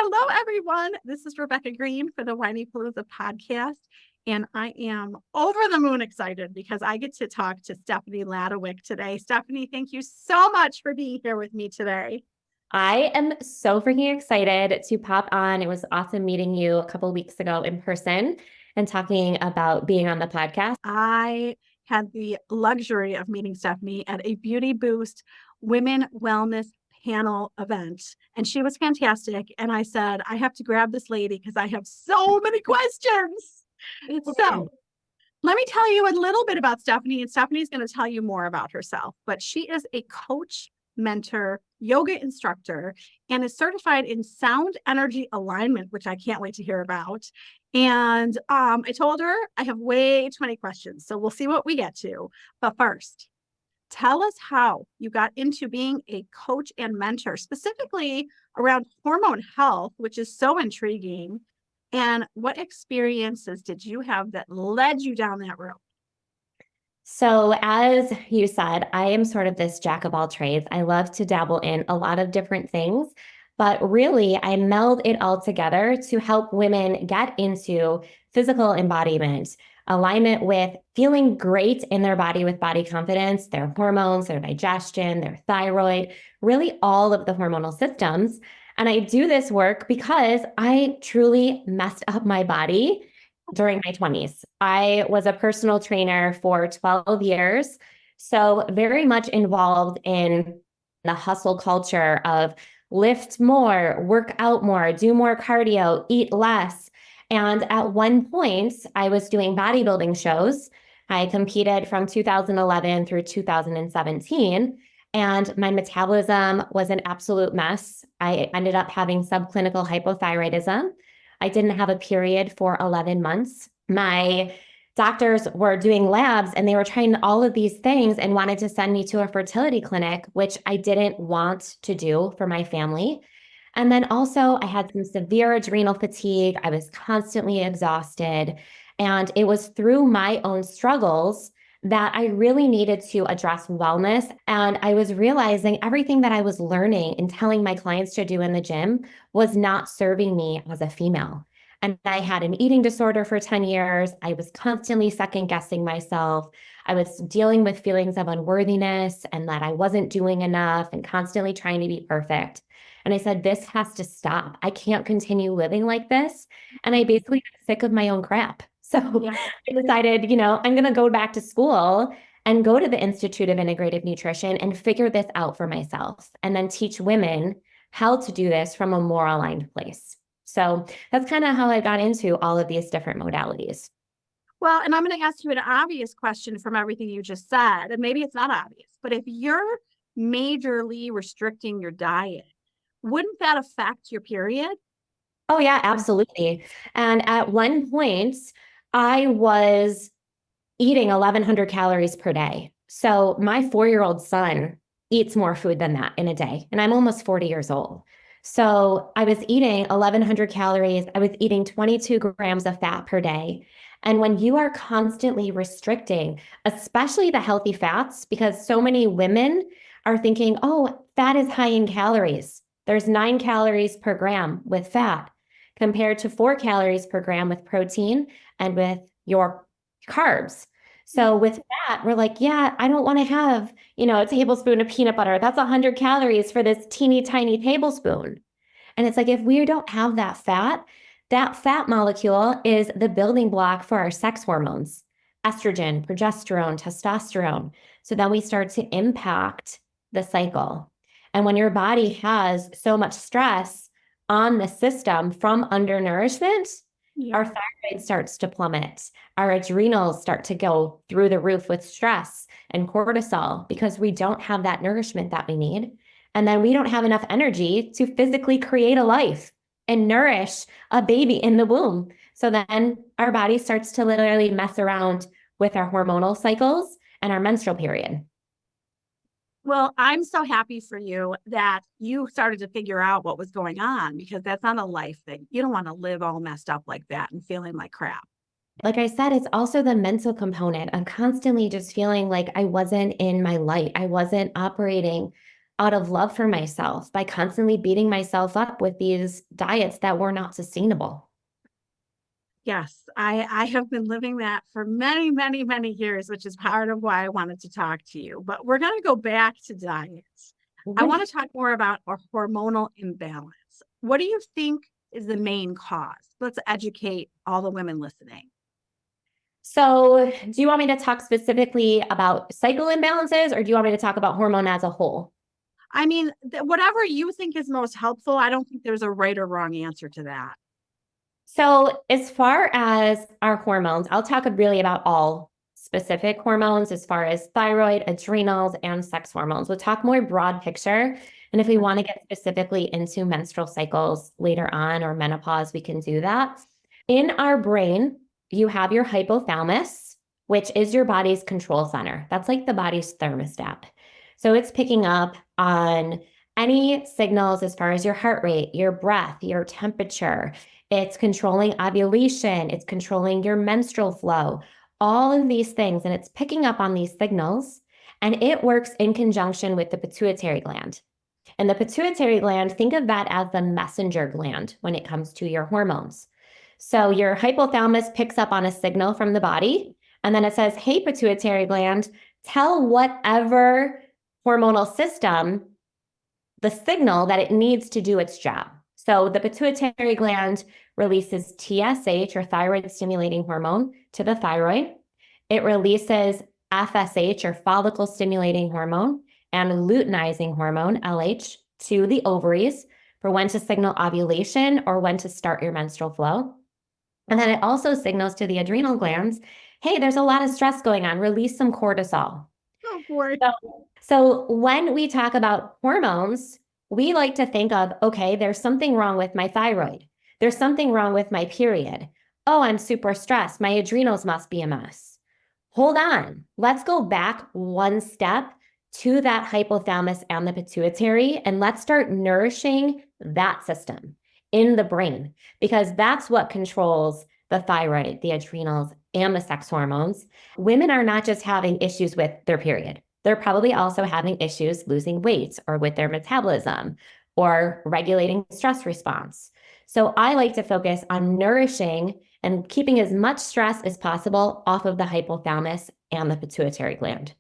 Hello, everyone. This is Rebecca Greene for the Whinypaluza podcast. And I am over the moon excited because I get to talk to Stephanie Latawiec today. Stephanie, thank you so much for being here with me today. I am so freaking excited to pop on. It was awesome meeting you a couple of weeks ago in person and talking about being on the podcast. I had the luxury of meeting Stephanie at a Beauty Boost Women Wellness panel event, and she was fantastic. And I said, I have to grab this lady because I have so many questions. So let me tell you a little bit about Stephanie, and Stephanie's going to tell you more about herself. But she is a coach, mentor, yoga instructor, and is certified in sound energy alignment, which I can't wait to hear about. And I told her I have way too many questions, so we'll see what we get to. But first, tell us how you got into being a coach and mentor, specifically around hormone health, which is so intriguing. And what experiences did you have that led you down that road? So, as you said, I am sort of this jack of all trades. I love to dabble in a lot of different things, but really, I meld it all together to help women get into physical embodiment, alignment with feeling great in their body with body confidence, their hormones, their digestion, their thyroid, really all of the hormonal systems. And I do this work because I truly messed up my body during my 20s. I was a personal trainer for 12 years, so very much involved in the hustle culture of lift more, work out more, do more cardio, eat less. And at one point, I was doing bodybuilding shows. I competed from 2011 through 2017, and my metabolism was an absolute mess. I ended up having subclinical hypothyroidism. I didn't have a period for 11 months. My doctors were doing labs and they were trying all of these things and wanted to send me to a fertility clinic, which I didn't want to do for my family. And then also, I had some severe adrenal fatigue. I was constantly exhausted. And it was through my own struggles that I really needed to address wellness. And I was realizing everything that I was learning and telling my clients to do in the gym was not serving me as a female. And I had an eating disorder for 10 years. I was constantly second guessing myself. I was dealing with feelings of unworthiness and that I wasn't doing enough and constantly trying to be perfect. And I said, this has to stop. I can't continue living like this. And I basically got sick of my own crap. So Yeah. I decided, I'm going to go back to school and go to the Institute of Integrative Nutrition and figure this out for myself and then teach women how to do this from a more aligned place. So that's kind of how I got into all of these different modalities. Well, and I'm going to ask you an obvious question from everything you just said, and maybe it's not obvious, but if you're majorly restricting your diet, wouldn't that affect your period? Oh, yeah, absolutely. And at one point, I was eating 1,100 calories per day. So my 4-year-old son eats more food than that in a day. And I'm almost 40 years old. So I was eating 1,100 calories. I was eating 22 grams of fat per day. And when you are constantly restricting, especially the healthy fats, because so many women are thinking, oh, fat is high in calories. There's 9 calories per gram with fat compared to 4 calories per gram with protein and with your carbs. So with that, we're like, yeah, I don't want to have, a tablespoon of peanut butter. That's 100 calories for this teeny tiny tablespoon. And it's like, if we don't have that fat molecule is the building block for our sex hormones, estrogen, progesterone, testosterone. So then we start to impact the cycle. And when your body has so much stress on the system from undernourishment, Yeah. our thyroid starts to plummet. Our adrenals start to go through the roof with stress and cortisol because we don't have that nourishment that we need. And then we don't have enough energy to physically create a life and nourish a baby in the womb. So then our body starts to literally mess around with our hormonal cycles and our menstrual period. Well, I'm so happy for you that you started to figure out what was going on because that's not a life thing. You don't want to live all messed up like that and feeling like crap. Like I said, it's also the mental component. I'm constantly just feeling like I wasn't in my light. I wasn't operating out of love for myself by constantly beating myself up with these diets that were not sustainable. Yes, I have been living that for many, many, many years, which is part of why I wanted to talk to you. But we're going to go back to diets. I want to talk more about a hormonal imbalance. What do you think is the main cause? Let's educate all the women listening. So, do you want me to talk specifically about cycle imbalances, or do you want me to talk about hormone as a whole? I mean, whatever you think is most helpful, I don't think there's a right or wrong answer to that. So, as far as our hormones, I'll talk really about all specific hormones as far as thyroid, adrenals, and sex hormones. We'll talk more broad picture. And if we want to get specifically into menstrual cycles later on or menopause, we can do that. In our brain, you have your hypothalamus, which is your body's control center. That's like the body's thermostat. So it's picking up on any signals as far as your heart rate, your breath, your temperature. It's controlling ovulation. It's controlling your menstrual flow, all of these things. And it's picking up on these signals. And it works in conjunction with the pituitary gland. And the pituitary gland, think of that as the messenger gland when it comes to your hormones. So your hypothalamus picks up on a signal from the body, and then it says, hey, pituitary gland, tell whatever hormonal system the signal that it needs to do its job. So the pituitary gland releases TSH, or thyroid stimulating hormone, to the thyroid. It releases FSH, or follicle stimulating hormone, and luteinizing hormone, LH, to the ovaries for when to signal ovulation or when to start your menstrual flow. And then it also signals to the adrenal glands, hey, there's a lot of stress going on, release some cortisol. Oh, boy. So when we talk about hormones, we like to think of, okay, there's something wrong with my thyroid. There's something wrong with my period. Oh, I'm super stressed. My adrenals must be a mess. Hold on. Let's go back one step to that hypothalamus and the pituitary, and let's start nourishing that system in the brain, because that's what controls the thyroid, the adrenals, and the sex hormones. Women are not just having issues with their period. They're probably also having issues losing weight or with their metabolism or regulating stress response. So I like to focus on nourishing and keeping as much stress as possible off of the hypothalamus and the pituitary gland.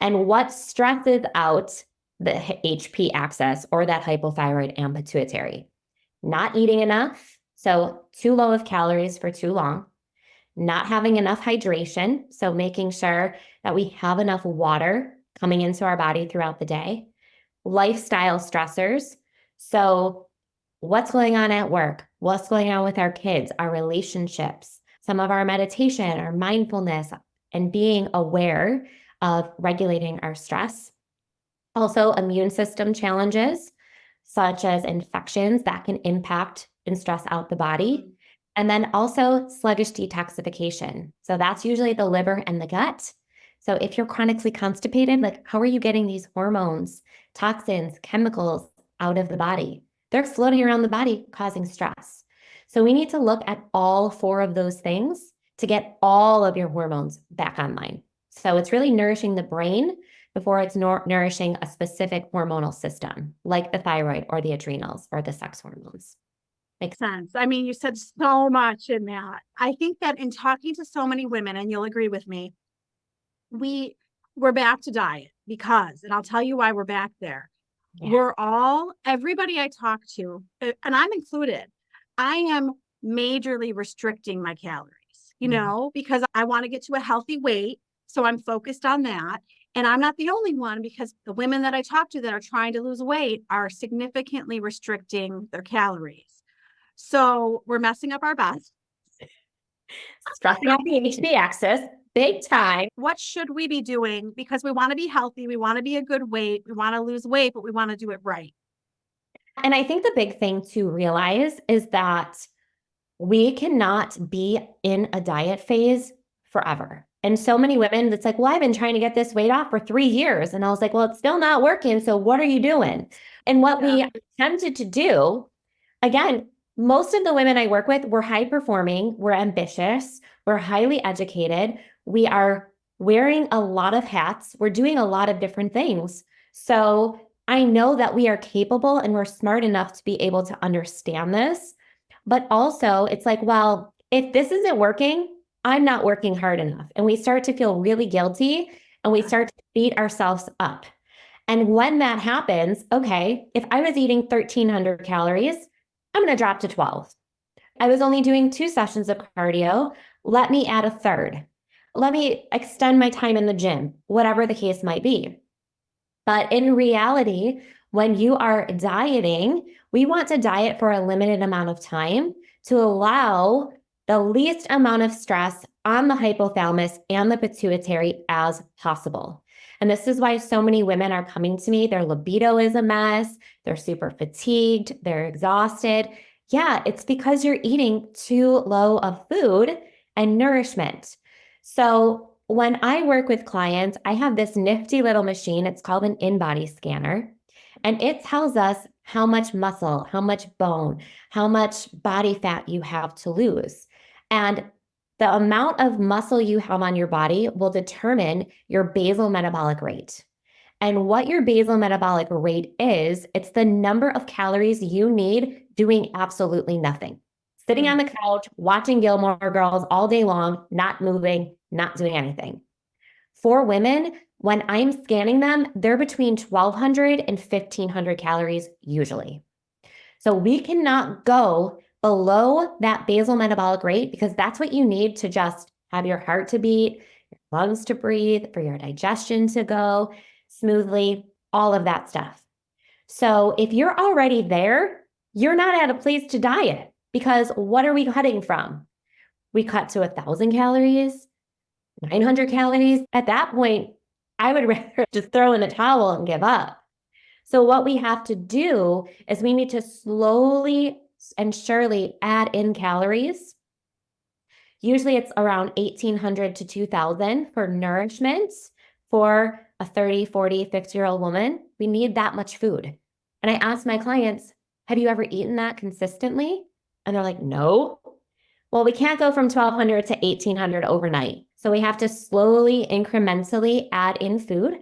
And what stresses out the HP axis, or that hypothyroid and pituitary? Not eating enough, so too low of calories for too long, not having enough hydration, so making sure that we have enough water coming into our body throughout the day, lifestyle stressors, so what's going on at work, what's going on with our kids, our relationships, some of our meditation, our mindfulness, and being aware of regulating our stress. Also, immune system challenges, such as infections that can impact and stress out the body. And then also sluggish detoxification. So that's usually the liver and the gut. So if you're chronically constipated, like, how are you getting these hormones, toxins, chemicals out of the body? They're floating around the body causing stress. So we need to look at all four of those things to get all of your hormones back online. So it's really nourishing the brain before it's nourishing a specific hormonal system, like the thyroid or the adrenals or the sex hormones. Makes sense. I mean, you said so much in that. I think that in talking to so many women, and you'll agree with me, we're back to diet because, and I'll tell you why we're back there. Yeah. Everybody I talk to, and I'm included, I am majorly restricting my calories, because I want to get to a healthy weight. So I'm focused on that. And I'm not the only one, because the women that I talk to that are trying to lose weight are significantly restricting their calories. So we're messing up our best. Stressing out the HB axis, big time. What should we be doing? Because we want to be healthy. We want to be a good weight. We want to lose weight, but we want to do it right. And I think the big thing to realize is that we cannot be in a diet phase forever. And so many women, it's like, well, I've been trying to get this weight off for 3 years. And I was like, well, it's still not working. So what are you doing? And what we attempted to do, again, most of the women I work with, we're high performing, we're ambitious, we're highly educated, we are wearing a lot of hats, we're doing a lot of different things. So I know that we are capable and we're smart enough to be able to understand this. But also, it's like, well, if this isn't working, I'm not working hard enough. And we start to feel really guilty and we start to beat ourselves up. And when that happens, okay, if I was eating 1,300 calories, I'm going to drop to 12. I was only doing 2 sessions of cardio. Let me add a third. Let me extend my time in the gym, whatever the case might be. But in reality, when you are dieting, we want to diet for a limited amount of time to allow the least amount of stress on the hypothalamus and the pituitary as possible. And this is why so many women are coming to me. Their libido is a mess. They're super fatigued. They're exhausted. Yeah, it's because you're eating too low of food and nourishment. So when I work with clients, I have this nifty little machine. It's called an in-body scanner. And it tells us how much muscle, how much bone, how much body fat you have to lose. And the amount of muscle you have on your body will determine your basal metabolic rate. And what your basal metabolic rate is, it's the number of calories you need doing absolutely nothing. Sitting on the couch, watching Gilmore Girls all day long, not moving, not doing anything. For women, when I'm scanning them, they're between 1,200 and 1,500 calories usually. So we cannot go below that basal metabolic rate because that's what you need to just have your heart to beat, your lungs to breathe, for your digestion to go smoothly, all of that stuff. So if you're already there, you're not at a place to diet because what are we cutting from? We cut to 1,000 calories, 900 calories. At that point, I would rather just throw in the towel and give up. So what we have to do is we need to slowly and surely add in calories. Usually it's around 1,800 to 2,000 for nourishment for a 30, 40, 50-year-old woman. We need that much food. And I ask my clients, have you ever eaten that consistently? And they're like, no. Well, we can't go from 1,200 to 1,800 overnight. So we have to slowly, incrementally add in food,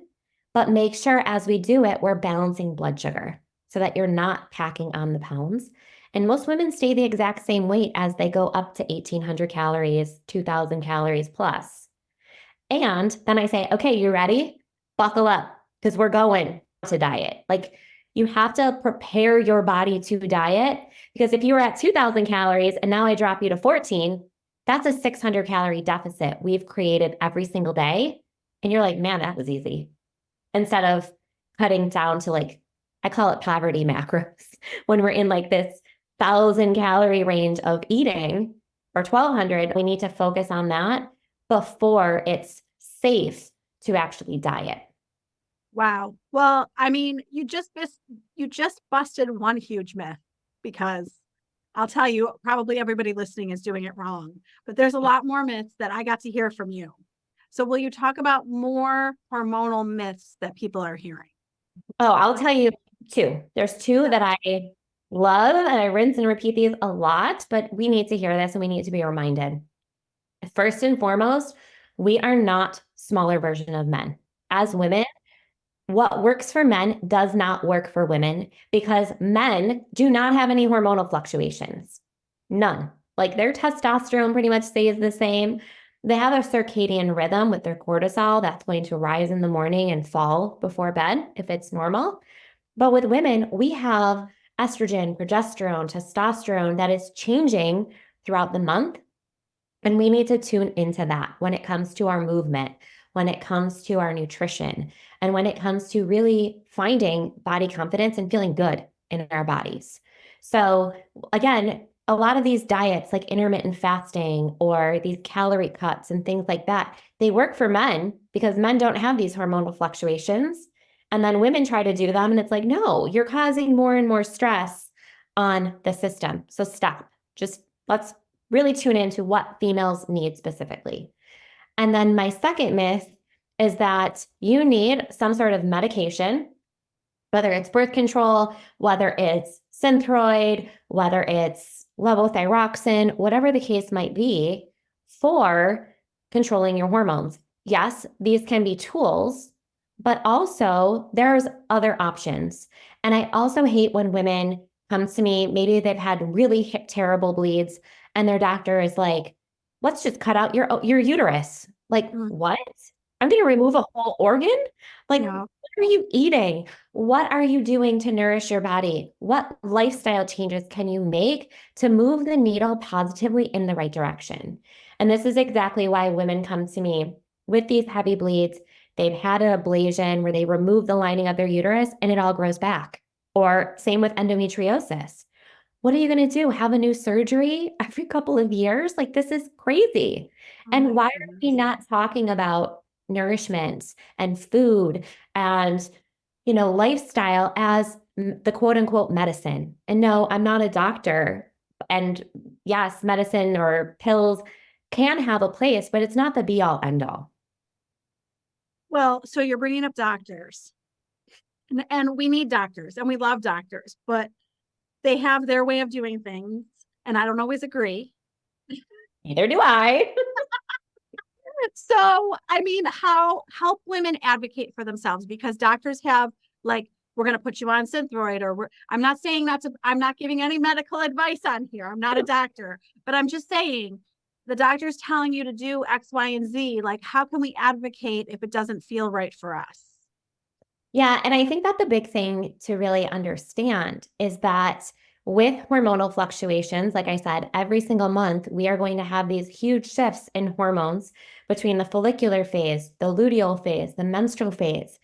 but make sure as we do it, we're balancing blood sugar so that you're not packing on the pounds. And most women stay the exact same weight as they go up to 1,800 calories, 2,000 calories plus. And then I say, okay, you ready? Buckle up because we're going to diet. Like you have to prepare your body to diet because if you were at 2,000 calories and now I drop you to 14, that's a 600 calorie deficit we've created every single day. And you're like, man, that was easy. Instead of cutting down to like, I call it poverty macros when we're in like this 1,000 calorie range of eating or 1,200, we need to focus on that before it's safe to actually diet. Wow. Well, I mean, you just busted one huge myth because I'll tell you, probably everybody listening is doing it wrong, but there's a lot more myths that I got to hear from you. So will you talk about more hormonal myths that people are hearing? Oh, I'll tell you two. There's two that I love and I rinse and repeat these a lot, but we need to hear this and we need to be reminded. First and foremost, we are not smaller version of men. As women, what works for men does not work for women because men do not have any hormonal fluctuations. None. Like their testosterone pretty much stays the same. They have a circadian rhythm with their cortisol that's going to rise in the morning and fall before bed if it's normal. But with women, we have estrogen, progesterone, testosterone that is changing throughout the month. And we need to tune into that when it comes to our movement, when it comes to our nutrition, and when it comes to really finding body confidence and feeling good in our bodies. So again, a lot of these diets like intermittent fasting or these calorie cuts and things like that, they work for men because men don't have these hormonal fluctuations. And then women try to do them and it's like, no, you're causing more and more stress on the system. So stop. Just let's really tune into what females need specifically. And then my second myth is that you need some sort of medication, whether it's birth control, whether it's Synthroid, whether it's levothyroxine, whatever the case might be, for controlling your hormones. Yes, these can be tools, but also there's other options. And I also hate when women come to me, maybe they've had really terrible bleeds, and their doctor is like, let's just cut out your uterus. Like, Mm, what? I'm going to remove a whole organ? Like, yeah. what are you eating? What are you doing to nourish your body? What lifestyle changes can you make to move the needle positively in the right direction? And this is exactly why women come to me with these heavy bleeds. They've had an ablation where they remove the lining of their uterus and it all grows back. Or same with endometriosis. What are you going to do? Have a new surgery every couple of years? Like, this is crazy. Oh And my why are we goodness. not talking about nourishment and food and, lifestyle as the quote unquote medicine? And no, I'm not a doctor. And yes, medicine or pills can have a place, but it's not the be all end all. Well, so you're bringing up doctors, and we need doctors and we love doctors, but they have their way of doing things. And I don't always agree. Neither do I. So, I mean, how help women advocate for themselves, because doctors have like, we're going to put you on Synthroid, or I'm not saying I'm not giving any medical advice on here. I'm not a doctor, but I'm just saying the doctor's telling you to do X, Y, and Z. Like, how can we advocate if it doesn't feel right for us? Yeah, and I think that the big thing to really understand is that with hormonal fluctuations, like I said, every single month we are going to have these huge shifts in hormones between the follicular phase, the luteal phase, the menstrual phase.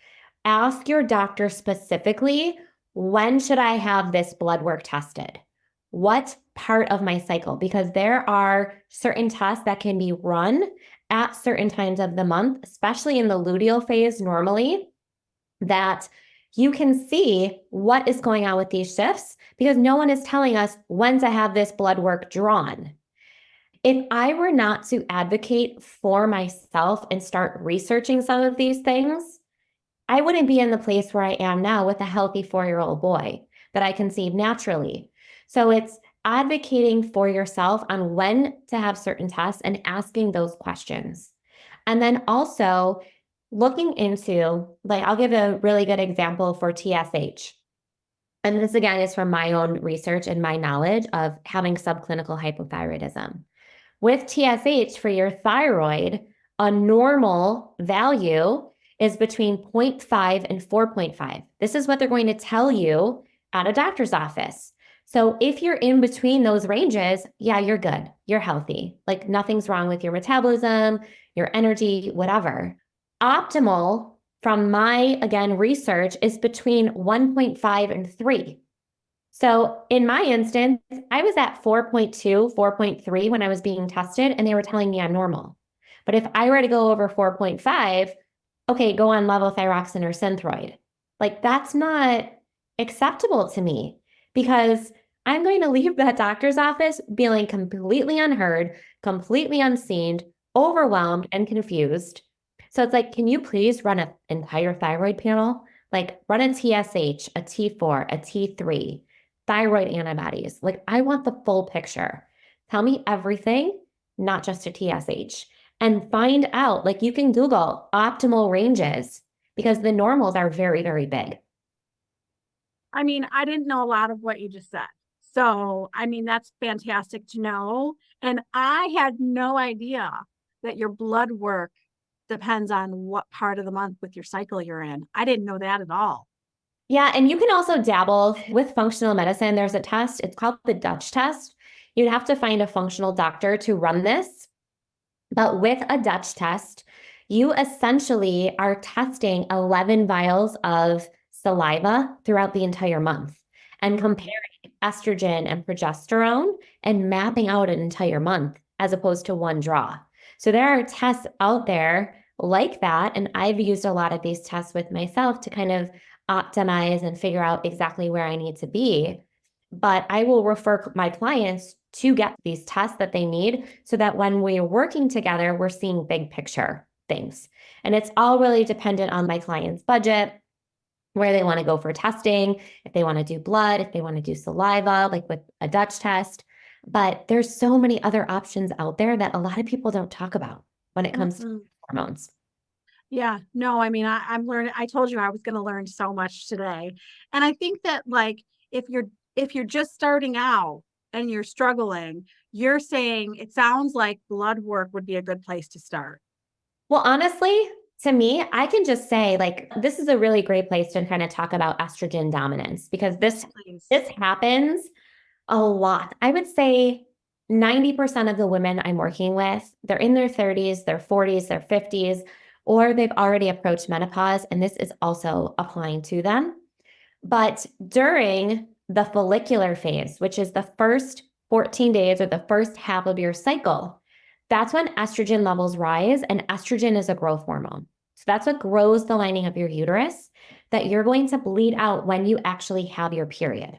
Ask your doctor specifically, when should I have this blood work tested? What part of my cycle? Because there are certain tests that can be run at certain times of the month, especially in the luteal phase normally, that you can see what is going on with these shifts because no one is telling us when to have this blood work drawn. If I were not to advocate for myself and start researching some of these things, I wouldn't be in the place where I am now with a healthy 4-year-old boy that I conceived naturally. So it's advocating for yourself on when to have certain tests and asking those questions. And then also looking into, like, I'll give a really good example for TSH. And this again is from my own research and my knowledge of having subclinical hypothyroidism. With TSH for your thyroid, a normal value is between 0.5 and 4.5. This is what they're going to tell you at a doctor's office. So if you're in between those ranges, yeah, you're good. You're healthy. Like, nothing's wrong with your metabolism, your energy, whatever. Optimal from my, again, research is between 1.5 and 3. So in my instance, I was at 4.2, 4.3 when I was being tested, and they were telling me I'm normal. But if I were to go over 4.5, okay, go on levothyroxine or Synthroid. Like, that's not acceptable to me because I'm going to leave that doctor's office feeling completely unheard, completely unseen, overwhelmed, and confused. So it's like, can you please run an entire thyroid panel? Like, run a TSH, a T4, a T3, thyroid antibodies. Like, I want the full picture. Tell me everything, not just a TSH. And find out, like, you can Google optimal ranges because the normals are very, very big. I mean, I didn't know a lot of what you just said. So, I mean, that's fantastic to know. And I had no idea that your blood work depends on what part of the month with your cycle you're in. I didn't know that at all. Yeah, and you can also dabble with functional medicine. There's a test, it's called the Dutch test. You'd have to find a functional doctor to run this. But with a Dutch test, you essentially are testing 11 vials of saliva throughout the entire month and comparing estrogen and progesterone and mapping out an entire month as opposed to one draw. So there are tests out there like that. And I've used a lot of these tests with myself to kind of optimize and figure out exactly where I need to be. But I will refer my clients to get these tests that they need so that when we're working together, we're seeing big picture things. And it's all really dependent on my client's budget, where they want to go for testing, if they want to do blood, if they want to do saliva, like with a Dutch test. But there's so many other options out there that a lot of people don't talk about when it comes to Mm-mm. hormones. Yeah, no, I mean, I'm learning. I told you I was going to learn so much today. And I think that like if you're just starting out and you're struggling, you're saying it sounds like blood work would be a good place to start. Well, honestly, to me, I can just say like this is a really great place to kind of talk about estrogen dominance because Yes, please. this happens a lot. I would say 90% of the women I'm working with, they're in their 30s, their 40s, their 50s, or they've already approached menopause, and this is also applying to them. But during the follicular phase, which is the first 14 days or the first half of your cycle, that's when estrogen levels rise, and estrogen is a growth hormone. So that's what grows the lining of your uterus that you're going to bleed out when you actually have your period.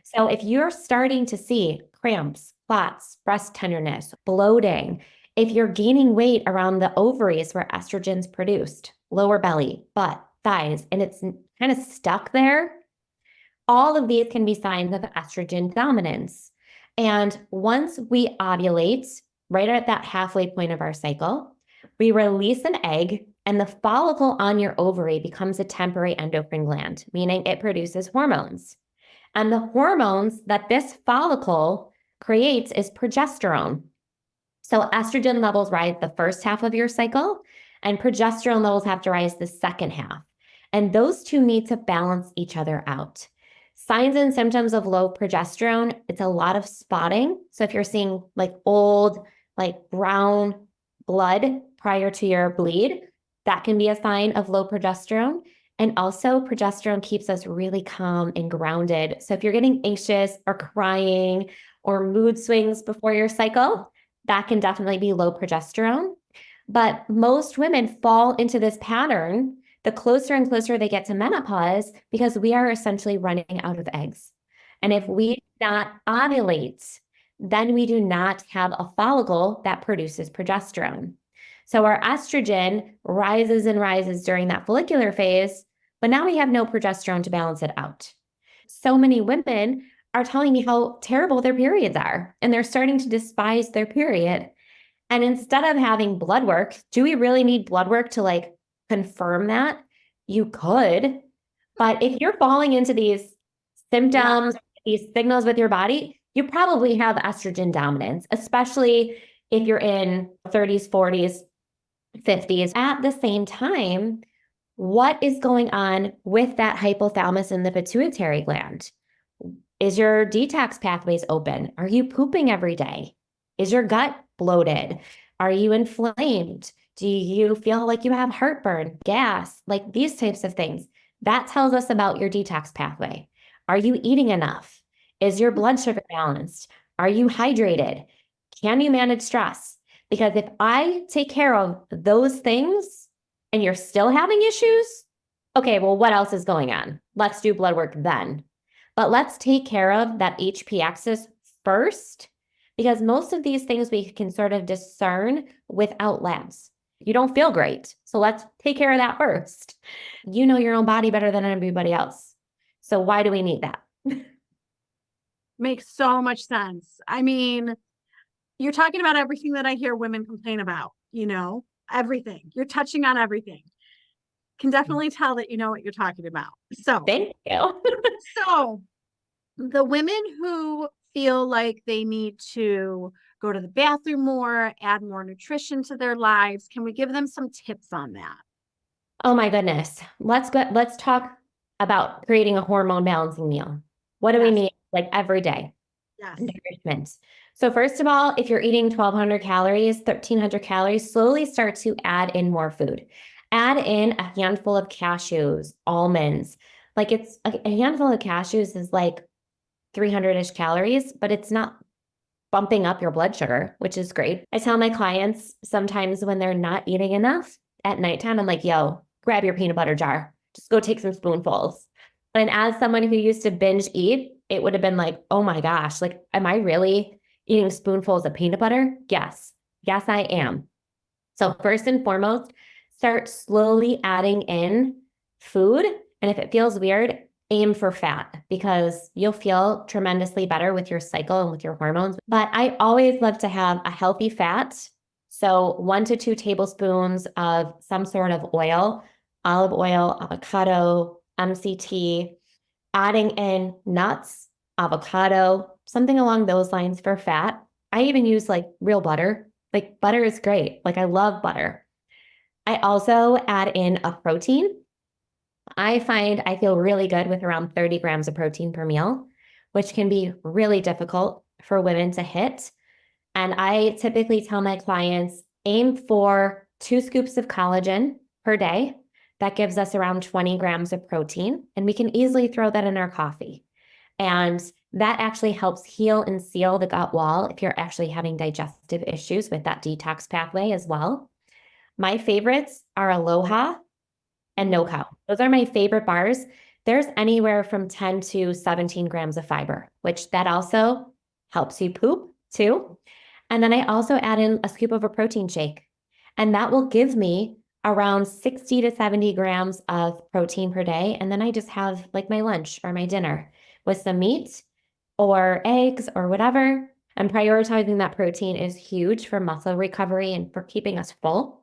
So if you're starting to see cramps, clots, breast tenderness, bloating, if you're gaining weight around the ovaries where estrogen's produced, lower belly, butt, thighs, and it's kind of stuck there, all of these can be signs of estrogen dominance. And once we ovulate, right at that halfway point of our cycle, we release an egg, and the follicle on your ovary becomes a temporary endocrine gland, meaning it produces hormones. And the hormones that this follicle creates is progesterone. So estrogen levels rise the first half of your cycle, and progesterone levels have to rise the second half. And those two need to balance each other out. Signs and symptoms of low progesterone, it's a lot of spotting. So if you're seeing like old, like brown blood prior to your bleed, that can be a sign of low progesterone. And also, progesterone keeps us really calm and grounded. So if you're getting anxious or crying or mood swings before your cycle, that can definitely be low progesterone. But most women fall into this pattern the closer and closer they get to menopause because we are essentially running out of eggs. And if we do not ovulate, then we do not have a follicle that produces progesterone. So our estrogen rises and rises during that follicular phase, but now we have no progesterone to balance it out. So many women are telling me how terrible their periods are, and they're starting to despise their period. And instead of having blood work, do we really need blood work to like confirm that? You could, but if you're falling into these Yeah. symptoms, these signals with your body, you probably have estrogen dominance, especially if you're in 30s, 40s, 50s. At the same time, what is going on with that hypothalamus and the pituitary gland? Is your detox pathways open? Are you pooping every day? Is your gut bloated? Are you inflamed? Do you feel like you have heartburn, gas, like these types of things? That tells us about your detox pathway. Are you eating enough? Is your blood sugar balanced? Are you hydrated? Can you manage stress? Because if I take care of those things and you're still having issues, okay, well, what else is going on? Let's do blood work then. But let's take care of that HP axis first, because most of these things we can sort of discern without labs. You don't feel great. So let's take care of that first. You know your own body better than everybody else. So why do we need that? Makes so much sense. I mean, you're talking about everything that I hear women complain about, everything. You're touching on everything. Can definitely tell that you know what you're talking about. So, Thank you. so the women who feel like they need to go to the bathroom more, add more nutrition to their lives, can we give them some tips on that? Oh my goodness. Let's talk about creating a hormone balancing meal. What do we Yes, need like every day? yes. Nourishment. So first of all, if you're eating 1,200 calories, 1,300 calories, slowly start to add in more food. Add in a handful of cashews, almonds. Like it's a handful of cashews is like 300-ish calories, but it's not bumping up your blood sugar, which is great. I tell my clients sometimes when they're not eating enough at nighttime, I'm like, yo, grab your peanut butter jar. Just go take some spoonfuls. And as someone who used to binge eat, it would have been like, oh my gosh, like, am I really eating spoonfuls of peanut butter? Yes. Yes, I am. So first and foremost, start slowly adding in food. And if it feels weird, aim for fat because you'll feel tremendously better with your cycle and with your hormones. But I always love to have a healthy fat So 1 to 2 tablespoons of some sort of oil, olive oil, avocado, MCT, adding in nuts, avocado, something along those lines for fat. I even use like real butter. Like butter is great. Like I love butter. I also add in a protein. I find I feel really good with around 30 grams of protein per meal, which can be really difficult for women to hit. And I typically tell my clients aim for 2 scoops of collagen per day. That gives us around 20 grams of protein, and we can easily throw that in our coffee. And that actually helps heal and seal the gut wall if you're actually having digestive issues with that detox pathway as well. My favorites are Aloha and No Cow. Those are my favorite bars. There's anywhere from 10 to 17 grams of fiber, which that also helps you poop too. And then I also add in a scoop of a protein shake, and that will give me around 60 to 70 grams of protein per day. And then I just have like my lunch or my dinner with some meat or eggs or whatever. And prioritizing that protein is huge for muscle recovery and for keeping us full.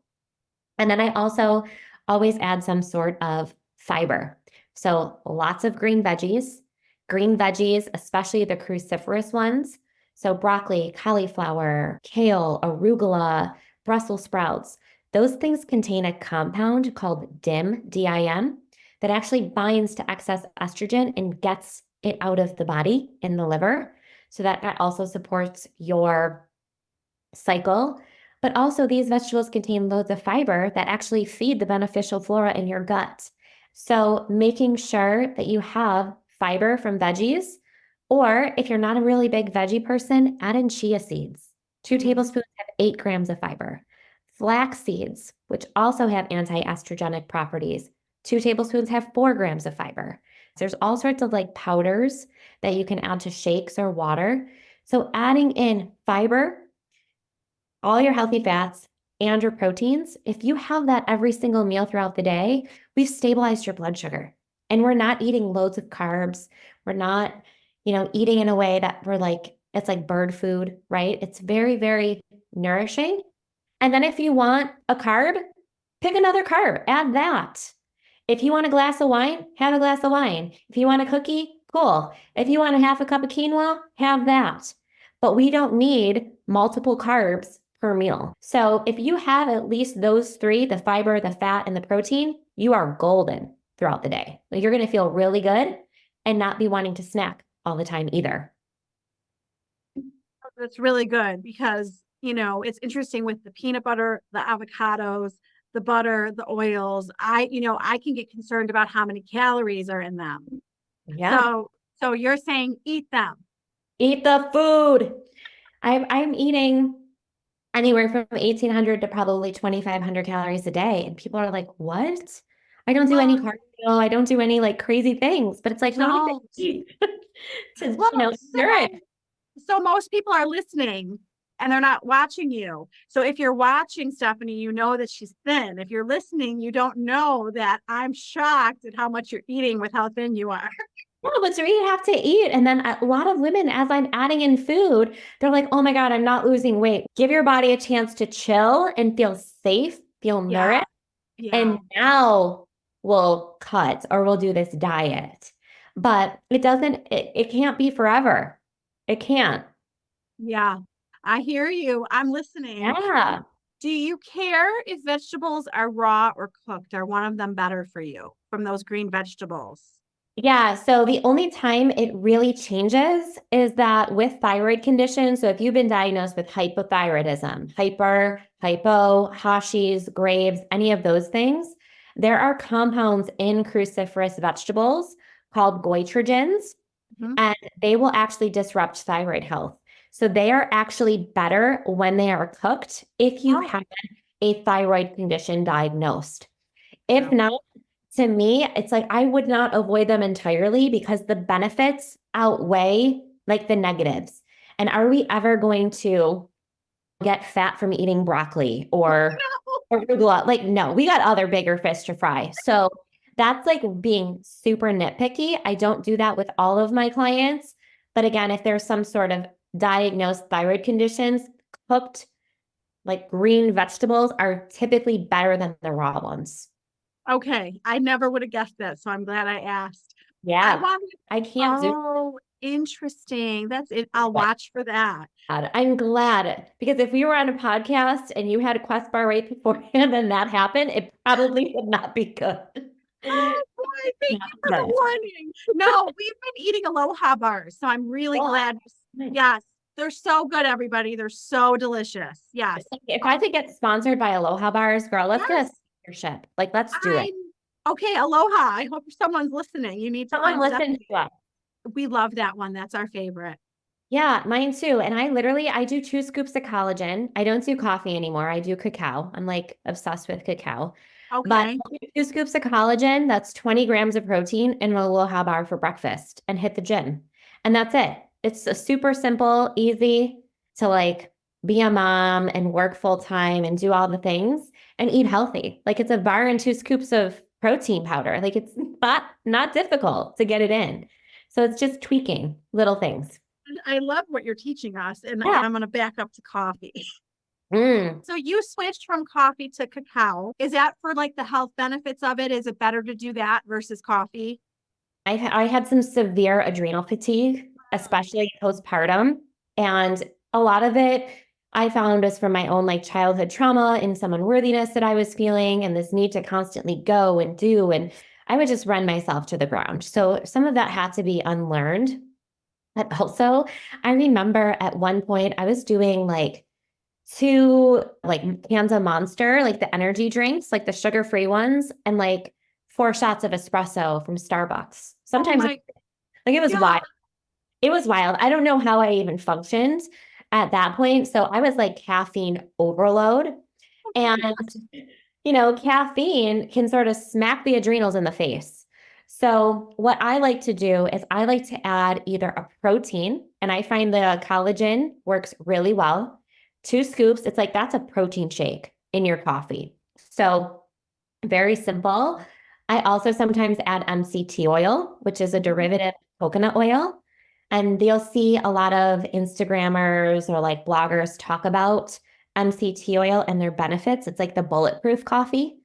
And then I also always add some sort of fiber. So lots of green veggies, especially the cruciferous ones. So broccoli, cauliflower, kale, arugula, Brussels sprouts. Those things contain a compound called DIM, DIM, that actually binds to excess estrogen and gets it out of the body in the liver. So that also supports your cycle. But also, these vegetables contain loads of fiber that actually feed the beneficial flora in your gut. So, making sure that you have fiber from veggies, or if you're not a really big veggie person, add in chia seeds. 2 tablespoons have 8 grams of fiber. Flax seeds, which also have anti estrogenic properties, 2 tablespoons have 4 grams of fiber. There's all sorts of like powders that you can add to shakes or water. So, adding in fiber, all your healthy fats, and your proteins, if you have that every single meal throughout the day, we've stabilized your blood sugar. And we're not eating loads of carbs. We're not, eating in a way that we're like, it's like bird food, right? It's very, very nourishing. And then if you want a carb, pick another carb, add that. If you want a glass of wine, have a glass of wine. If you want a cookie, cool. If you want a half a cup of quinoa, have that. But we don't need multiple carbs per meal. So if you have at least those three, the fiber, the fat, and the protein, you are golden throughout the day. Like you're going to feel really good and not be wanting to snack all the time either. That's really good because, it's interesting with the peanut butter, the avocados, the butter, the oils. I can get concerned about how many calories are in them. Yeah. So you're saying eat them. Eat the food. I'm eating anywhere from 1,800 to probably 2,500 calories a day. And people are like, what? I don't do any Well, cardio. I don't do any like crazy things, but it's like, how many no. things do you eat to, Well, nourish? so most people are listening and they're not watching you. So if you're watching Stephanie, you know that she's thin. If you're listening, you don't know that I'm shocked at how much you're eating with how thin you are. Yeah, but so you have to eat. And then a lot of women, as I'm adding in food, they're like, oh my God, I'm not losing weight. Give your body a chance to chill and feel safe, feel Yeah. nourished. Yeah. And now we'll cut or we'll do this diet. But it can't be forever. It can't. Yeah. I hear you. I'm listening. Yeah. Do you care if vegetables are raw or cooked? Are one of them better for you from those green vegetables? Yeah, so the only time it really changes is that with thyroid conditions. So if you've been diagnosed with hypothyroidism, hypo, Hashimoto's, Graves, any of those things, there are compounds in cruciferous vegetables called goitrogens, Mhm. and they will actually disrupt thyroid health. So they are actually better when they are cooked if you Oh, have a thyroid condition diagnosed. If true. not, to me, it's like I would not avoid them entirely because the benefits outweigh like the negatives. And are we ever going to get fat from eating broccoli or arugula? Like, no, we got other bigger fish to fry. So that's like being super nitpicky. I don't do that with all of my clients. But again, if there's some sort of diagnosed thyroid conditions, cooked like green vegetables are typically better than the raw ones. Okay. I never would have guessed that. So I'm glad I asked. I Yeah, want, I can't do oh, interesting. That's it. I'll it. watch for that. I'm glad because if we were on a podcast and you had a Quest bar right beforehand and that happened, it probably would not be good. Oh boy, thank Not you for the good. warning. No, we've been eating Aloha bars, so I'm really Well, glad. Yes, they're so good, everybody. They're so delicious. Yes. if I could get sponsored by Aloha Bars, girl, let's get a Yes. sponsorship. Like, let's do it. I'm okay. Aloha. I hope someone's listening. You need to Someone find listen Stephanie. to us. We love that one. That's our favorite. Yeah, mine too. And I do 2 scoops of collagen. I don't do coffee anymore. I do cacao. I'm like obsessed with cacao. But Okay. 2 scoops of collagen, that's 20 grams of protein and a Aloha bar for breakfast and hit the gym. And that's it. It's a super simple, easy to like be a mom and work full time and do all the things and eat healthy. Like it's a bar and 2 scoops of protein powder. Like it's not difficult to get it in. So it's just tweaking little things. I love what you're teaching us, and Yeah. I'm going to back up to coffee. Mm. So you switched from coffee to cacao. Is that for like the health benefits of it? Is it better to do that versus coffee? I had some severe adrenal fatigue, especially postpartum. And a lot of it I found was from my own like childhood trauma and some unworthiness that I was feeling and this need to constantly go and do. And I would just run myself to the ground. So some of that had to be unlearned. But also, I remember at one point I was doing like 2 cans of Monster, like the energy drinks, like the sugar-free ones, and like 4 shots of espresso from Starbucks. Oh Sometimes my like it was God. wild. It was wild. I don't know how I even functioned at that point. So I was like caffeine overload. And, caffeine can sort of smack the adrenals in the face. So what I like to do is I like to add either a protein, and I find the collagen works really well. 2 scoops, it's like that's a protein shake in your coffee. So very simple. I also sometimes add MCT oil, which is a derivative of coconut oil. And you'll see a lot of Instagrammers or like bloggers talk about MCT oil and their benefits. It's like the bulletproof coffee.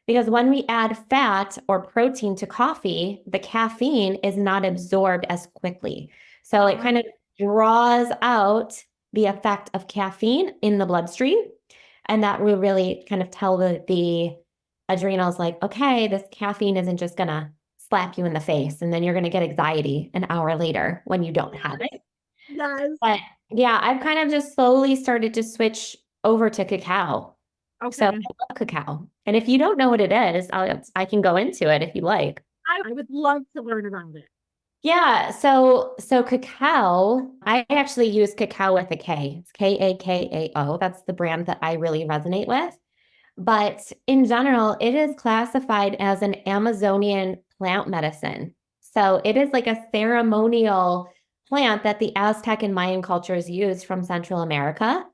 Because when we add fat or protein to coffee, the caffeine is not absorbed as quickly. So it kind of draws out the effect of caffeine in the bloodstream. And that will really kind of tell the adrenals like, okay, this caffeine isn't just gonna slap you in the face and then you're gonna get anxiety an hour later when you don't have it. Yes. But yeah, I've kind of just slowly started to switch over to cacao. So I Okay. love cacao. And if you don't know what it is, I can go into it if you like. I would love to learn about it. Yeah, so cacao, I actually use cacao with a K. It's Kakao. That's the brand that I really resonate with. But in general, it is classified as an Amazonian plant medicine. So it is like a ceremonial plant that the Aztec and Mayan cultures used from Central America.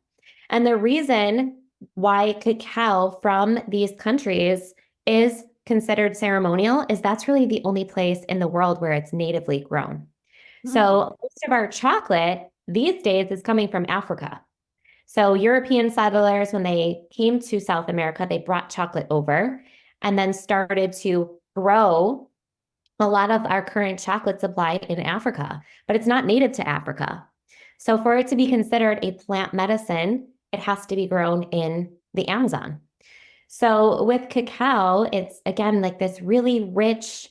And the reason why cacao from these countries is considered ceremonial is that's really the only place in the world where it's natively grown. So most of our chocolate these days is coming from Africa. So European settlers, when they came to South America, they brought chocolate over and then started to grow a lot of our current chocolate supply in Africa, but it's not native to Africa. So for it to be considered a plant medicine, it has to be grown in the Amazon. So with cacao, it's again like this really rich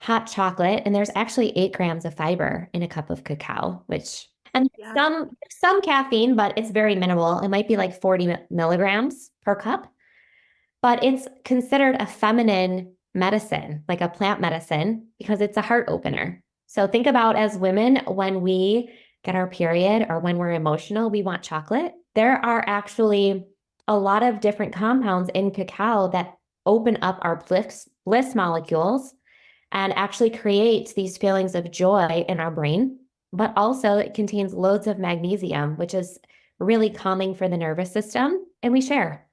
hot chocolate, and there's actually 8 grams of fiber in a cup of cacao, which and Yeah. some caffeine, but it's very minimal. It might be like 40 milligrams per cup, but it's considered a feminine medicine, like a plant medicine, because it's a heart opener. So think about as women, when we get our period or when we're emotional, we want chocolate. There are actually a lot of different compounds in cacao that open up our bliss molecules and actually create these feelings of joy in our brain. But also, it contains loads of magnesium, which is really calming for the nervous system, and we share.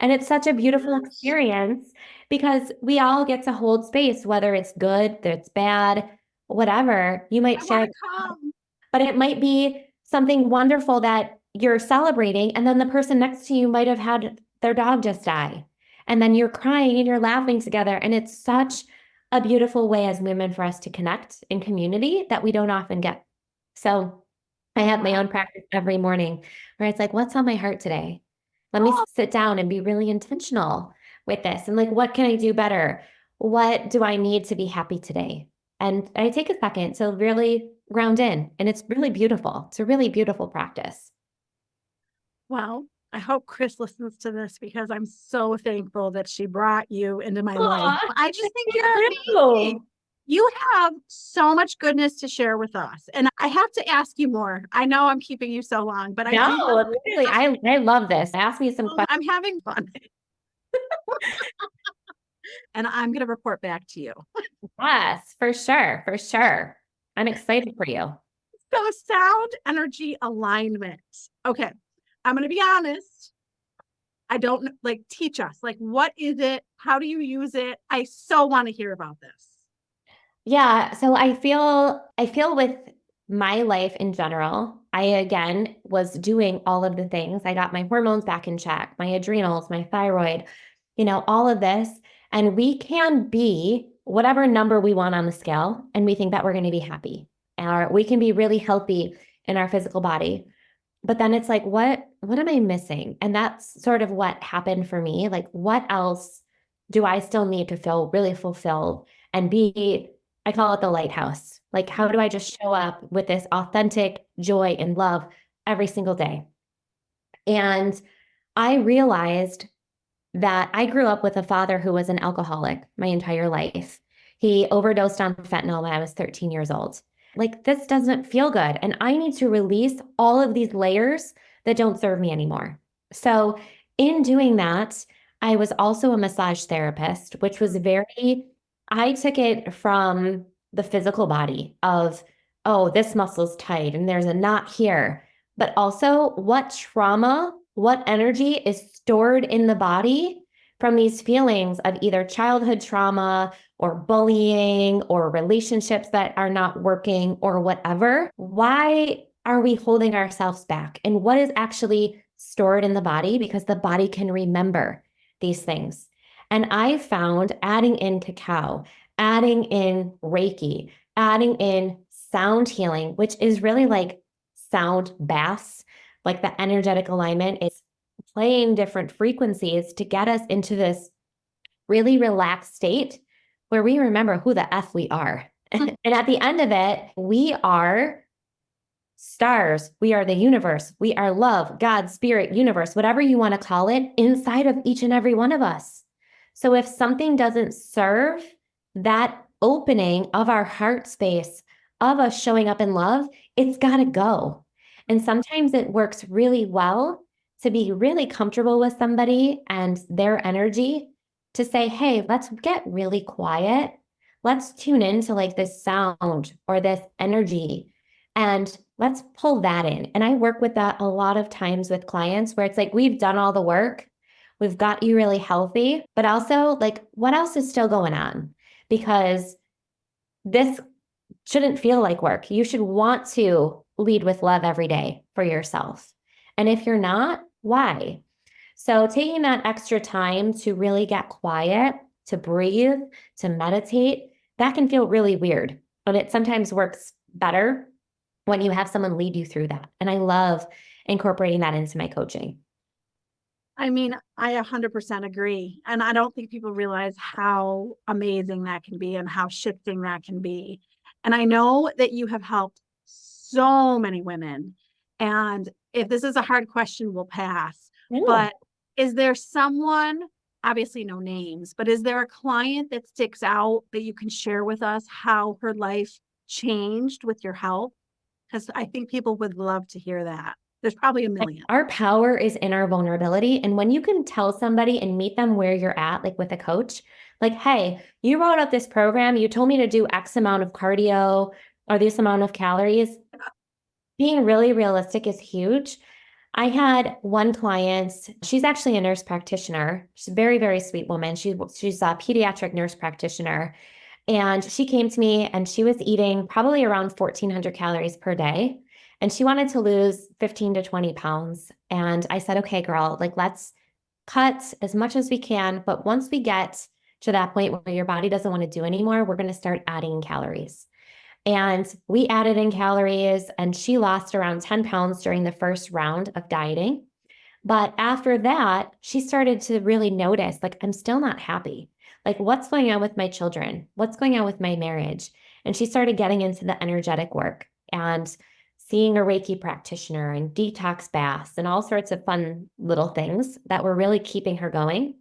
And it's such a beautiful experience because we all get to hold space, whether it's good, whether it's bad, whatever. You might I share, want to come. but it might be something wonderful that you're celebrating, and then the person next to you might have had their dog just die. And then you're crying and you're laughing together. And it's such a beautiful way as women for us to connect in community that we don't often get. So I have my own practice every morning where it's like, what's on my heart today? Let me sit down and be really intentional with this. And like, what can I do better? What do I need to be happy today? And I take a second to really ground in, and it's really beautiful. It's a really beautiful practice. Well, I hope Chris listens to this because I'm so thankful that she brought you into my life. I just think you're amazing. You have so much goodness to share with us. And I have to ask you more. I know I'm keeping you so long, but really, I love this. Ask me some questions. I'm having fun. And I'm going to report back to you. Yes, for sure. For sure. I'm excited for you. So sound energy alignment. Okay. I'm going to be honest. I don't like teach us. Like, what is it? How do you use it? I so want to hear about this. Yeah. So I feel with my life in general, I again was doing all of the things. I got my hormones back in check, my adrenals, my thyroid, all of this. And we can be whatever number we want on the scale, and we think that we're going to be happy. Or we can be really healthy in our physical body. But then it's like, what am I missing? And that's sort of what happened for me. Like, what else do I still need to feel really fulfilled and be, I call it the lighthouse. Like, how do I just show up with this authentic joy and love every single day? And I realized that I grew up with a father who was an alcoholic my entire life. He overdosed on fentanyl when I was 13 years old. Like, this doesn't feel good. And I need to release all of these layers that don't serve me anymore. So, in doing that, I was also a massage therapist, which was I took it from the physical body of, oh, this muscle's tight and there's a knot here, but also what trauma, what energy is stored in the body from these feelings of either childhood trauma or bullying or relationships that are not working or whatever. Why are we holding ourselves back? And what is actually stored in the body? Because the body can remember these things. And I found adding in cacao, adding in Reiki, adding in sound healing, which is really like sound baths, like the energetic alignment is playing different frequencies to get us into this really relaxed state where we remember who the F we are. And at the end of it, we are stars. We are the universe. We are love, God, spirit, universe, whatever you want to call it, inside of each and every one of us. So if something doesn't serve that opening of our heart space, of us showing up in love, it's got to go. And sometimes it works really well to be really comfortable with somebody and their energy to say, hey, let's get really quiet. Let's tune into like this sound or this energy and let's pull that in. And I work with that a lot of times with clients where it's like, we've done all the work. We've got you really healthy, but also like, what else is still going on? Because this shouldn't feel like work. You should want to lead with love every day for yourself. And if you're not, why? So taking that extra time to really get quiet, to breathe, to meditate, that can feel really weird. But it sometimes works better when you have someone lead you through that. And I love incorporating that into my coaching. I mean, I 100% agree. And I don't think people realize how amazing that can be and how shifting that can be. And I know that you have helped so many women. And if this is a hard question, we'll pass. But is there someone, obviously no names, but is there a client that sticks out that you can share with us how her life changed with your help? Because I think people would love to hear that. There's probably a million. Our power is in our vulnerability. And when you can tell somebody and meet them where you're at, like with a coach, like, hey, you wrote up this program, you told me to do X amount of cardio or this amount of calories. Being really realistic is huge. I had one client, she's actually a nurse practitioner. She's a very, very sweet woman. She's a pediatric nurse practitioner. And she came to me and she was eating probably around 1,400 calories per day. and she wanted to lose 15 to 20 pounds. And I said, okay, girl, like let's cut as much as we can. But once we get to that point where your body doesn't want to do anymore, we're going to start adding calories. And we added in calories, and she lost around 10 pounds during the first round of dieting. But after that, she started to really notice, like, I'm still not happy. Like, what's going on with my children? What's going on with my marriage? And she started getting into the energetic work and seeing a Reiki practitioner and detox baths and all sorts of fun little things that were really keeping her going.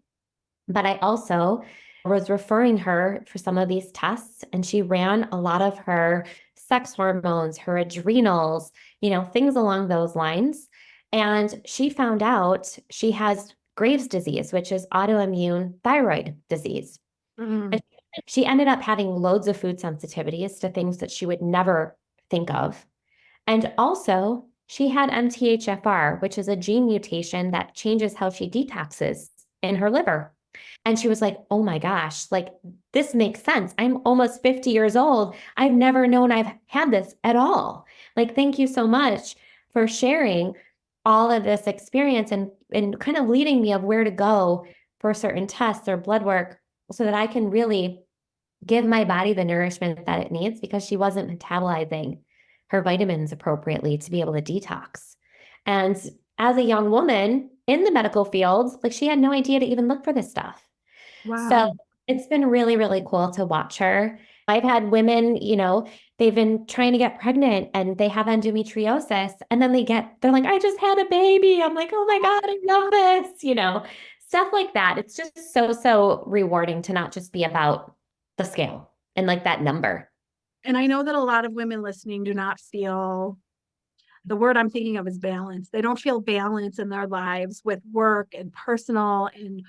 But I also was referring her for some of these tests, and she ran a lot of her sex hormones, her adrenals, things along those lines. And she found out she has Graves' disease, which is autoimmune thyroid disease. Mm. And she ended up having loads of food sensitivities to things that she would never think of. And also, she had MTHFR, which is a gene mutation that changes how she detoxes in her liver. And she was like, oh my gosh, like this makes sense. I'm almost 50 years old. I've never known I've had this at all. Like, thank you so much for sharing all of this experience and kind of leading me of where to go for certain tests or blood work so that I can really give my body the nourishment that it needs, because she wasn't metabolizing her vitamins appropriately to be able to detox. And as a young woman in the medical field, like she had no idea to even look for this stuff. So Wow. it's been really, really cool to watch her. I've had women, they've been trying to get pregnant and they have endometriosis, and then they're like, I just had a baby. I'm like, oh my God, I love this, stuff like that. It's just so, so rewarding to not just be about the scale and like that number. And I know that a lot of women listening do not feel, the word I'm thinking of is balance. They don't feel balance in their lives with work and personal and,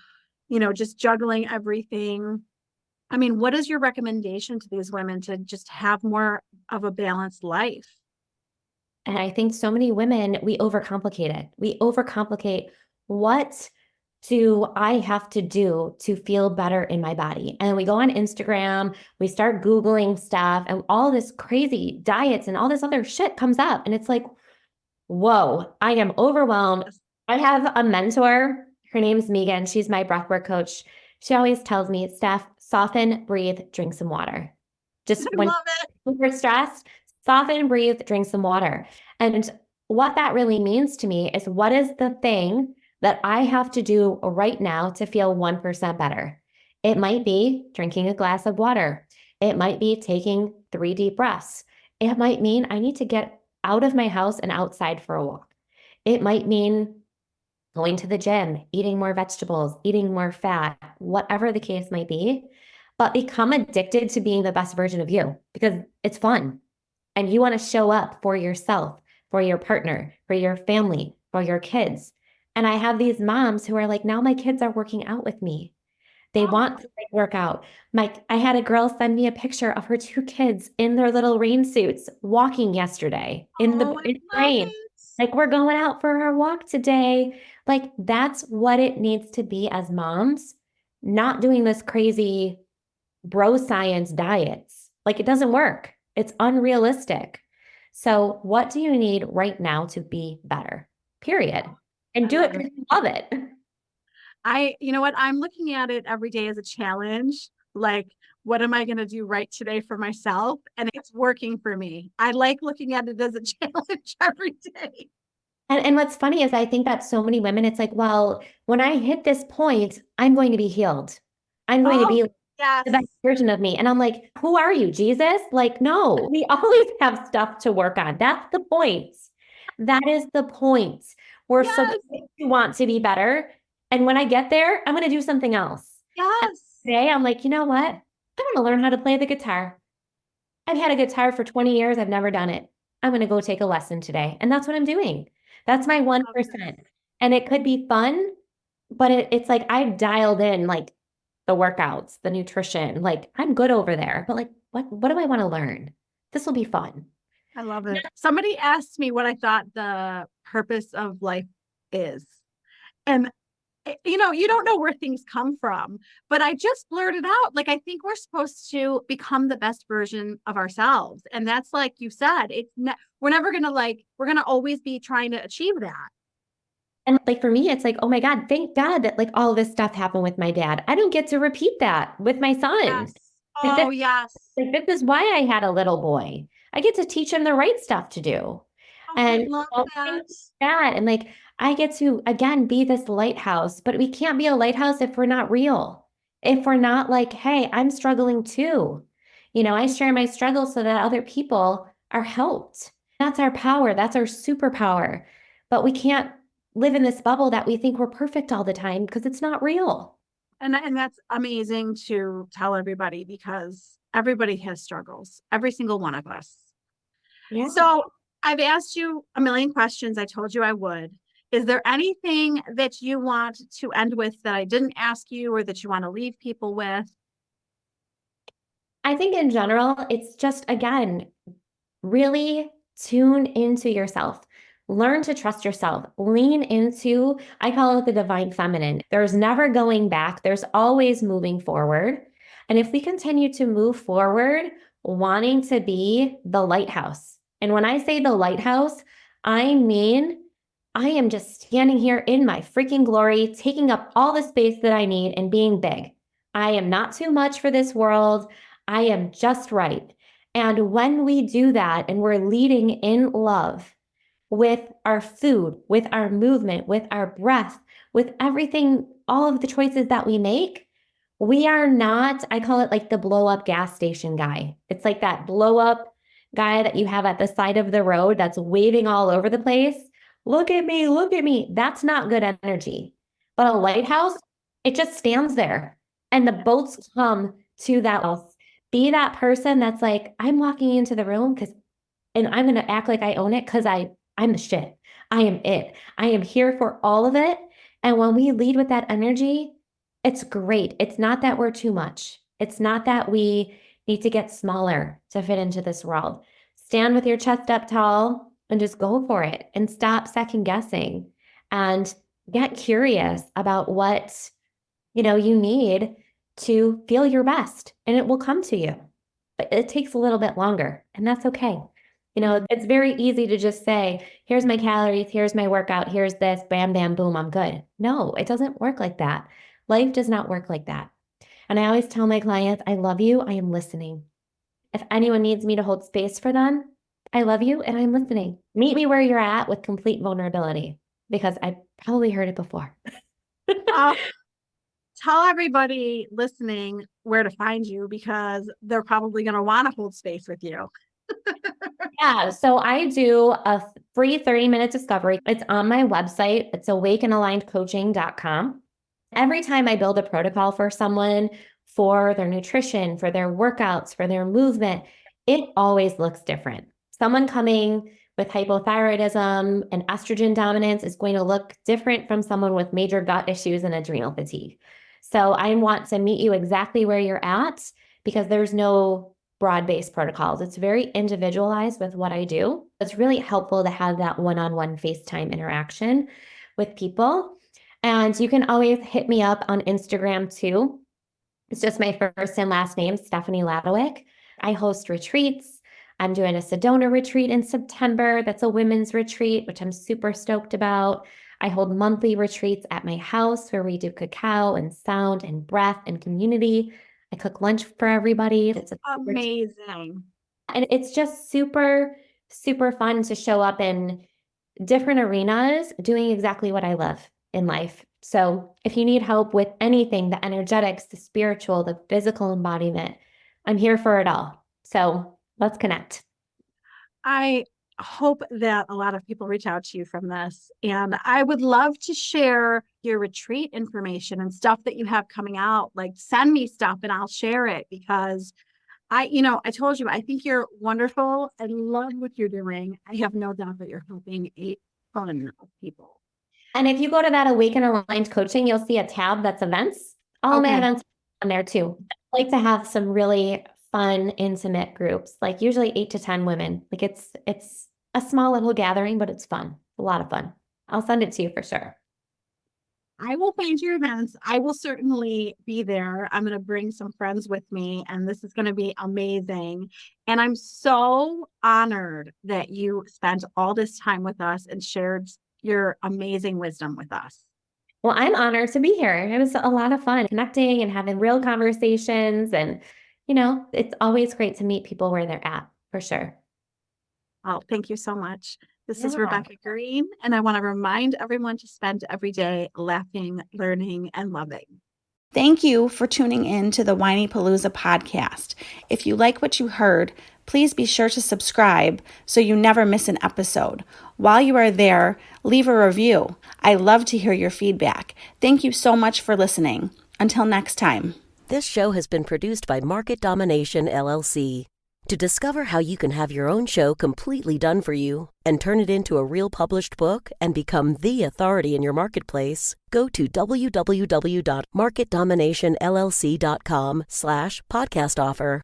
just juggling everything. I mean, what is your recommendation to these women to just have more of a balanced life? And I think so many women, we overcomplicate it. We overcomplicate, what do I have to do to feel better in my body? And we go on Instagram, we start Googling stuff, and all this crazy diets and all this other shit comes up. And it's like, whoa, I am overwhelmed. I have a mentor. Her name's Megan. She's my breathwork coach. She always tells me, Steph, soften, breathe, drink some water. Just I when love it. you're stressed, soften, breathe, drink some water. And what that really means to me is, what is the thing that I have to do right now to feel 1% better? It might be drinking a glass of water. It might be taking 3 deep breaths. It might mean I need to get out of my house and outside for a walk. It might mean going to the gym, eating more vegetables, eating more fat, whatever the case might be. But become addicted to being the best version of you, because it's fun. And you want to show up for yourself, for your partner, for your family, for your kids. And I have these moms who are like, now my kids are working out with me. They Oh, want to work out. I had a girl send me a picture of her 2 kids in their little rain suits walking yesterday in oh, in I the love rain. it. Like, we're going out for our walk today. Like, that's what it needs to be as moms, not doing this crazy bro science diets. Like, it doesn't work. It's unrealistic. So what do you need right now to be better? Period. And I do it love it. because you love it. You know what? I'm looking at it every day as a challenge. Like, what am I going to do right today for myself? And it's working for me. I like looking at it as a challenge every day. And what's funny is, I think that so many women, it's like, well, when I hit this point, I'm going to be healed. I'm going to Oh, be yes. the best version of me. And I'm like, who are you, Jesus? Like, no, we always have stuff to work on. That's the point. That is the point. We're supposed Yes. to want to be better. And when I get there, I'm going to do something else. And Yes. today I'm like, you know what? I'm going to learn how to play the guitar. I've had a guitar for 20 years. I've never done it. I'm going to go take a lesson today. And that's what I'm doing. That's my Love this. 1%. And it could be fun, but it's like I've dialed in like the workouts, the nutrition. Like, I'm good over there. But like, what do I want to learn? This will be fun. I love it. Somebody asked me what I thought the purpose of life is. And you don't know where things come from, but I just blurted out, like, I think we're supposed to become the best version of ourselves. And that's like you said, we're never going to we're going to always be trying to achieve that. And like for me, it's like, oh my God, thank God that like all this stuff happened with my dad. I don't get to repeat that with my son. Yes. Like Oh, yes. this is why I had a little boy. I get to teach him the right stuff to do. Oh, I And love things that. like that. And like I get to again be this lighthouse, but we can't be a lighthouse if we're not real. If we're not like, hey, I'm struggling too. I share my struggles so that other people are helped. That's our power. That's our superpower. But we can't live in this bubble that we think we're perfect all the time because it's not real. And that's amazing to tell everybody, because everybody has struggles, every single one of us. Yeah. So I've asked you a million questions. I told you I would. Is there anything that you want to end with that I didn't ask you, or that you want to leave people with? I think in general, it's just, again, really tune into yourself. Learn to trust yourself. Lean into, I call it the divine feminine. There's never going back, there's always moving forward. And if we continue to move forward, wanting to be the lighthouse, and when I say the lighthouse, I mean, I am just standing here in my freaking glory, taking up all the space that I need and being big. I am not too much for this world. I am just right. And when we do that and we're leading in love with our food, with our movement, with our breath, with everything, all of the choices that we make, we are not, I call it like the blow up gas station guy. It's like that blow up guy that you have at the side of the road that's waving all over the place. Look at me, look at me. That's not good energy. But a lighthouse, it just stands there and the boats come to that house. Be that person that's like, I'm walking into the room because, and I'm going to act like I own it because I'm the shit. I am it. I am here for all of it. And when we lead with that energy, it's great. It's not that we're too much. It's not that we need to get smaller to fit into this world. Stand with your chest up tall and just go for it and stop second guessing and get curious about what you need to feel your best and it will come to you. But it takes a little bit longer and that's okay. It's very easy to just say, here's my calories, here's my workout, here's this, bam, bam, boom, I'm good. No, it doesn't work like that. Life does not work like that. And I always tell my clients, I love you, I am listening. If anyone needs me to hold space for them, I love you and I'm listening. Meet me where you're at with complete vulnerability because I probably heard it before. Uh, Tell everybody listening where to find you, because they're probably going to want to hold space with you. Yeah, so I do a free 30-minute discovery. It's on my website. It's awakenalignedcoaching.com. Every time I build a protocol for someone for their nutrition, for their workouts, for their movement, it always looks different. Someone coming with hypothyroidism and estrogen dominance is going to look different from someone with major gut issues and adrenal fatigue. So I want to meet you exactly where you're at because there's no broad-based protocols. It's very individualized with what I do. It's really helpful to have that one-on-one FaceTime interaction with people. And you can always hit me up on Instagram too. It's just my first and last name, Stephanie Latawiec. I host retreats. I'm doing a Sedona retreat in September. That's a women's retreat, which I'm super stoked about. I hold monthly retreats at my house where we do cacao and sound and breath and community. I cook lunch for everybody. It's amazing. And it's just super, super fun to show up in different arenas doing exactly what I love in life. So if you need help with anything, the energetics, the spiritual, the physical embodiment, I'm here for it all. So let's connect. I hope that a lot of people reach out to you from this. And I would love to share your retreat information and stuff that you have coming out. Like, send me stuff and I'll share it, because I told you, I think you're wonderful. I love what you're doing. I have no doubt that you're helping a ton of people. And if you go to that Awaken Aligned Coaching, you'll see a tab that's events. All my Okay. events are on there too. I like to have some really fun, intimate groups, like usually 8 to 10 women. Like it's a small little gathering, but it's fun. A lot of fun. I'll send it to you for sure. I will find your events. I will certainly be there. I'm going to bring some friends with me, and this is going to be amazing. And I'm so honored that you spent all this time with us and shared your amazing wisdom with us. Well, I'm honored to be here. It was a lot of fun connecting and having real conversations. And, it's always great to meet people where they're at, for sure. Oh, thank you so much. This is Yeah. Rebecca Greene, and I want to remind everyone to spend every day laughing, learning, and loving. Thank you for tuning in to the Whinypaluza podcast. If you like what you heard, please be sure to subscribe so you never miss an episode. While you are there, leave a review. I love to hear your feedback. Thank you so much for listening. Until next time. This show has been produced by Market Domination, LLC. To discover how you can have your own show completely done for you and turn it into a real published book and become the authority in your marketplace, go to www.marketdominationllc.com/podcast offer.